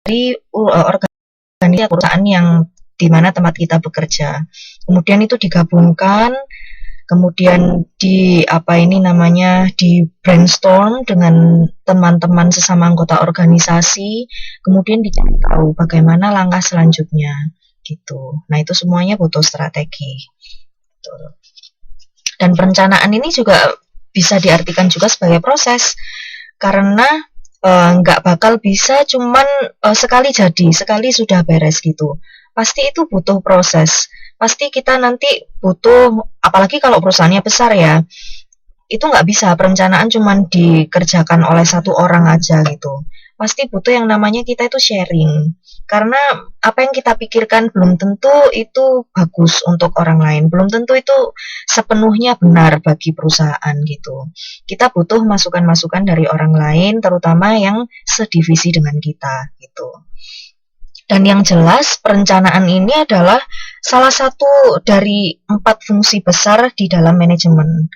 organisasi perusahaan yang di mana tempat kita bekerja. Kemudian itu digabungkan, kemudian di brainstorm dengan teman-teman sesama anggota organisasi, kemudian dicari tahu bagaimana langkah selanjutnya gitu. Nah, itu semuanya butuh strategi. Betul. Dan perencanaan ini juga bisa diartikan juga sebagai proses, karena nggak bakal bisa cuman sekali jadi, sekali sudah beres gitu. Pasti itu butuh proses. Pasti kita nanti butuh, apalagi kalau perusahaannya besar ya, itu nggak bisa perencanaan cuman dikerjakan oleh satu orang aja gitu. Pasti butuh yang namanya kita itu sharing. Karena apa yang kita pikirkan belum tentu itu bagus untuk orang lain, belum tentu itu sepenuhnya benar bagi perusahaan gitu. Kita butuh masukan-masukan dari orang lain, terutama yang sedivisi dengan kita gitu. Dan yang jelas perencanaan ini adalah salah satu dari 4 fungsi besar di dalam manajemen.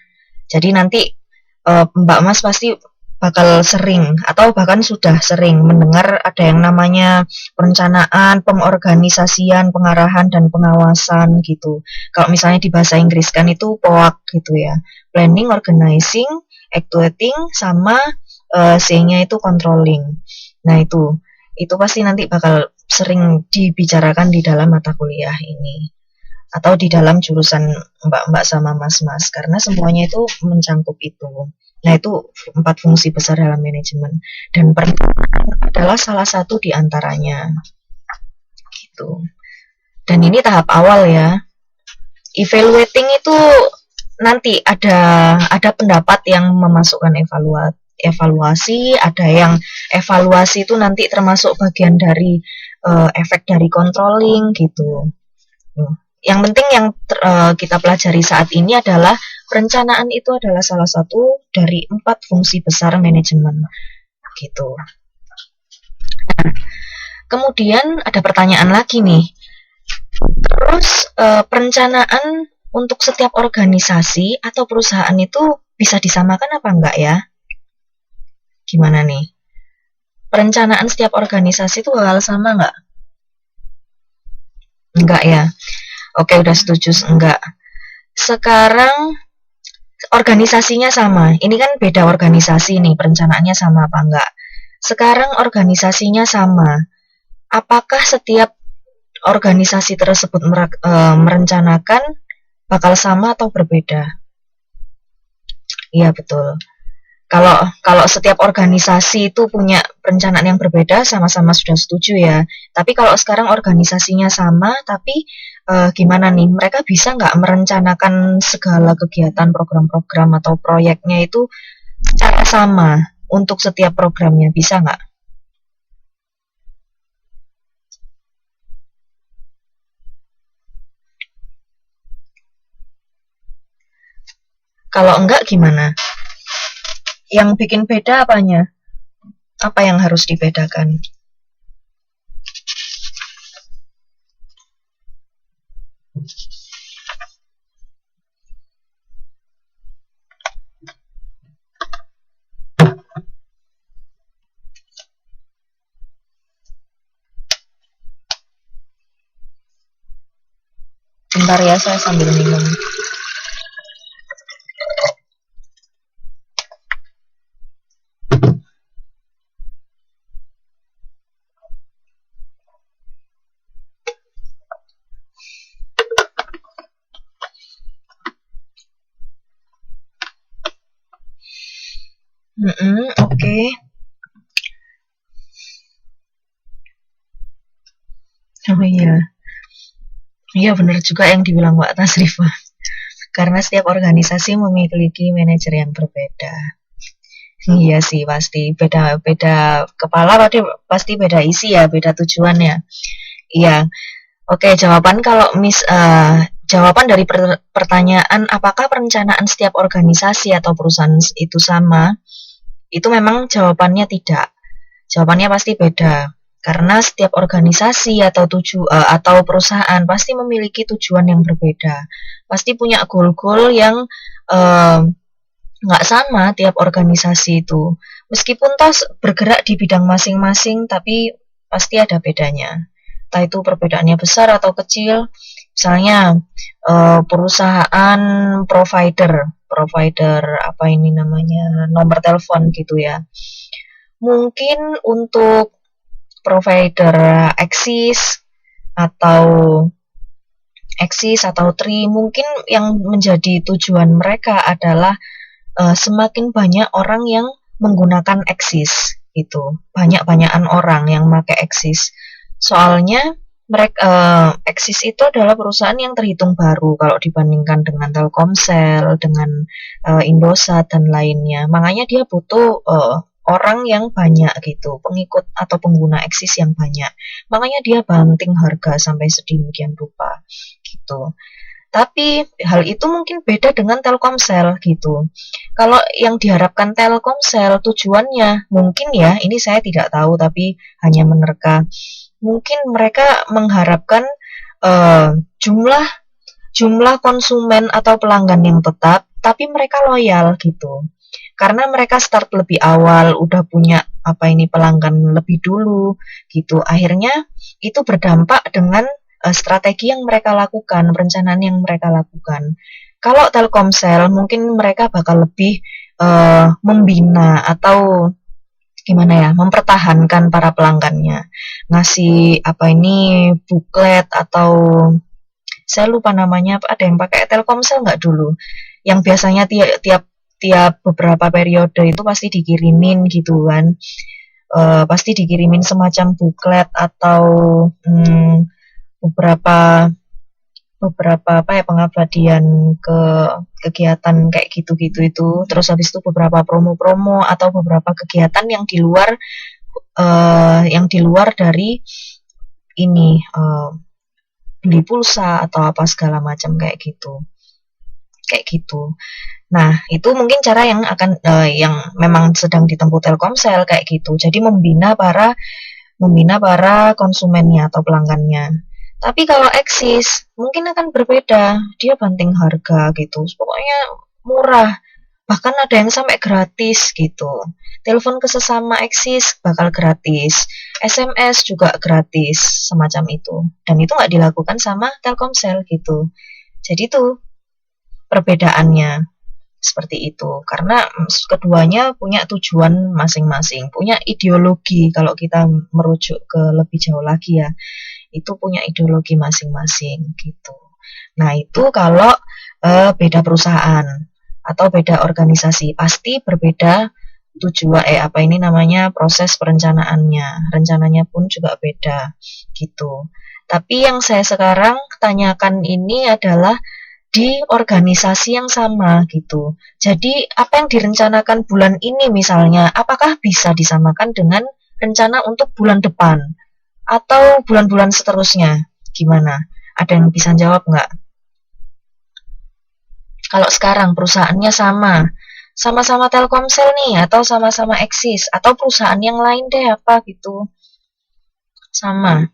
Jadi nanti Mbak Mas pasti bakal sering atau bahkan sudah sering mendengar ada yang namanya perencanaan, pengorganisasian, pengarahan, dan pengawasan gitu. Kalau misalnya di bahasa Inggris kan itu POAK gitu ya. Planning, organizing, actuating, sama C-nya itu controlling. Nah itu pasti nanti bakal sering dibicarakan di dalam mata kuliah ini atau di dalam jurusan mbak-mbak sama mas-mas, karena semuanya itu mencangkup itu. Nah, itu 4 fungsi besar dalam manajemen, dan perencanaan adalah salah satu di antaranya gitu. Dan ini tahap awal ya. Evaluating itu nanti ada pendapat yang memasukkan evaluasi, ada yang evaluasi itu nanti termasuk bagian dari efek dari controlling gitu. Yang penting yang kita pelajari saat ini adalah perencanaan itu adalah salah satu dari 4 fungsi besar manajemen gitu. Nah, kemudian ada pertanyaan lagi nih. Terus perencanaan untuk setiap organisasi atau perusahaan itu bisa disamakan apa enggak ya? Gimana nih? Perencanaan setiap organisasi itu hal sama enggak? Enggak ya? Oke, udah setuju enggak. Sekarang organisasinya sama. Ini kan beda organisasi nih, perencanaannya sama apa enggak. Sekarang organisasinya sama. Apakah setiap organisasi tersebut merencanakan bakal sama atau berbeda? Iya, betul. Kalau setiap organisasi itu punya perencanaan yang berbeda, sama-sama sudah setuju ya. Tapi kalau sekarang organisasinya sama, tapi gimana nih? Mereka bisa nggak merencanakan segala kegiatan, program-program atau proyeknya itu secara sama untuk setiap programnya? Bisa nggak? Kalau enggak gimana? Yang bikin beda apanya? Apa yang harus dibedakan? Bentar ya, saya sambil minum. Oke. Oh iya. Iya benar juga yang dibilang Mbak Tasrifah. Karena setiap organisasi memiliki manajer yang berbeda. Iya sih pasti beda kepala, pasti beda isi ya, beda tujuannya. Iya. Oke, jawaban dari pertanyaan apakah perencanaan setiap organisasi atau perusahaan itu sama? Itu memang jawabannya tidak. Jawabannya pasti beda. Karena setiap organisasi atau perusahaan pasti memiliki tujuan yang berbeda. Pasti punya goal-goal yang nggak sama tiap organisasi itu. Meskipun toh bergerak di bidang masing-masing, tapi pasti ada bedanya. Entah itu perbedaannya besar atau kecil. Misalnya perusahaan provider apa ini namanya nomor telepon gitu ya. Mungkin untuk provider atau Tri, mungkin yang menjadi tujuan mereka adalah semakin banyak orang yang menggunakan Axis gitu, banyak-banyakan orang yang pakai Axis. Soalnya mereka Axis itu adalah perusahaan yang terhitung baru kalau dibandingkan dengan Telkomsel, dengan Indosat dan lainnya. Makanya dia butuh orang yang banyak gitu, pengikut atau pengguna Axis yang banyak. Makanya dia banting harga sampai sedemikian rupa gitu. Tapi hal itu mungkin beda dengan Telkomsel gitu. Kalau yang diharapkan Telkomsel tujuannya mungkin ya, ini saya tidak tahu tapi hanya menerka. Mungkin mereka mengharapkan jumlah jumlah konsumen atau pelanggan yang tetap, tapi mereka loyal gitu. Karena mereka start lebih awal, udah punya pelanggan lebih dulu gitu. Akhirnya itu berdampak dengan strategi yang mereka lakukan, perencanaan yang mereka lakukan. Kalau Telkomsel mungkin mereka bakal lebih membina atau gimana ya, mempertahankan para pelanggannya. Ngasih buklet atau saya lupa namanya, ada yang pakai Telkomsel nggak dulu? Yang biasanya tiap beberapa periode itu pasti dikirimin gitu kan. Pasti dikirimin semacam buklet atau beberapa pengabdian ke kegiatan kayak gitu-gitu itu. Terus habis itu beberapa promo-promo atau beberapa kegiatan yang di luar dari ini beli pulsa atau apa segala macam kayak gitu. Nah, itu mungkin cara yang akan yang memang sedang ditempuh Telkomsel kayak gitu. Jadi membina para konsumennya atau pelanggannya. Tapi kalau Axis mungkin akan berbeda. Dia banting harga gitu. Pokoknya murah. Bahkan ada yang sampai gratis gitu. Telepon ke sesama Axis bakal gratis. SMS juga gratis semacam itu. Dan itu nggak dilakukan sama Telkomsel gitu. Jadi tuh perbedaannya seperti itu, karena keduanya punya tujuan masing-masing, punya ideologi. Kalau kita merujuk ke lebih jauh lagi ya, itu punya ideologi masing-masing gitu. Nah itu kalau beda perusahaan atau beda organisasi, pasti berbeda tujuan proses rencananya pun juga beda gitu. Tapi yang saya sekarang tanyakan ini adalah di organisasi yang sama gitu. Jadi apa yang direncanakan bulan ini misalnya, apakah bisa disamakan dengan rencana untuk bulan depan atau bulan-bulan seterusnya? Gimana? Ada yang bisa jawab nggak? Kalau sekarang perusahaannya sama-sama Telkomsel nih, atau sama-sama Axis, atau perusahaan yang lain deh apa gitu, sama.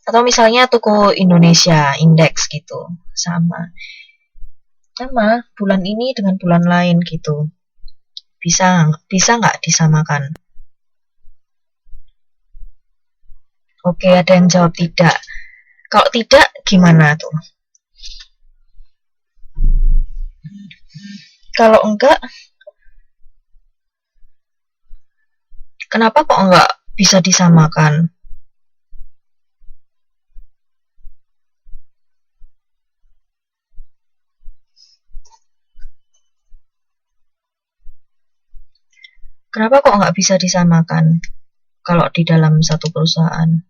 Atau misalnya toko Indonesia, Indeks gitu, sama bulan ini dengan bulan lain gitu. Bisa nggak disamakan? Oke, ada yang jawab tidak. Kalau tidak, gimana tuh? Kalau enggak, kenapa kok enggak bisa disamakan? Kenapa kok nggak bisa disamakan kalau di dalam satu perusahaan?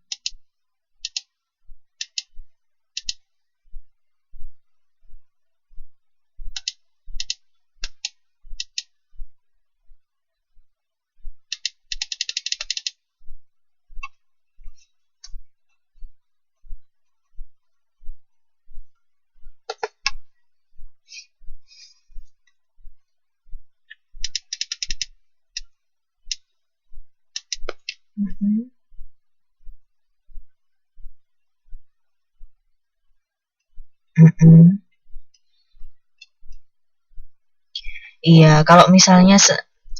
Iya, kalau misalnya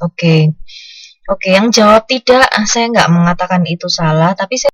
oke. Oke, yang jawab tidak, saya nggak mengatakan itu salah, tapi saya